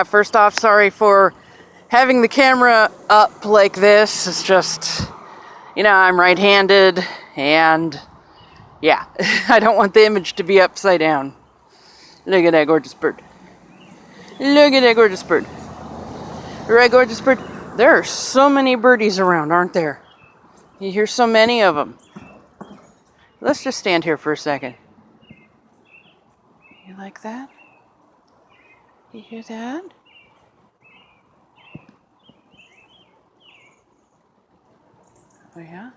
First off, sorry for having the camera up like this. It's just, I'm right-handed, and yeah, I don't want the image to be upside down. Look at that gorgeous bird. Look at that gorgeous bird. Right, gorgeous bird? There are so many birdies around, aren't there? You hear so many of them. Let's just stand here for a second. You like that? You hear that? Oh, yeah?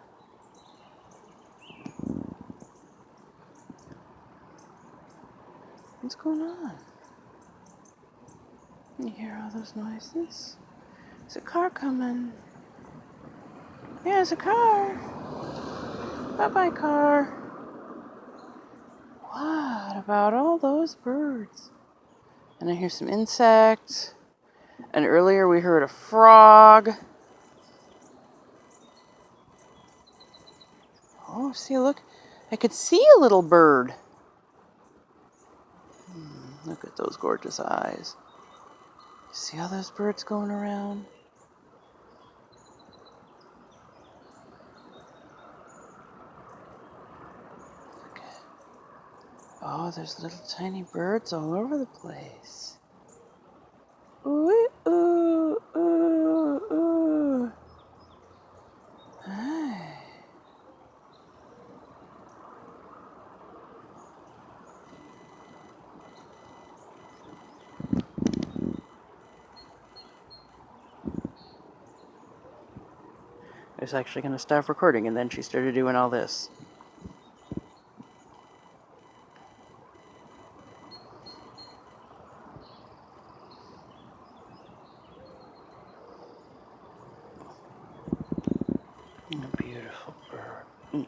What's going on? You hear all those noises? There's a car coming. Yeah, there's a car. Bye-bye, car. What about all those birds? And I hear some insects. And earlier we heard a frog. Oh, see, look. I could see a little bird. Look at those gorgeous eyes. See all those birds going around? Look at, oh, there's little tiny birds all over the place. Ooh, ooh, ooh, ooh. Hi. I was actually going to stop recording, and then she started doing all this. A beautiful bird.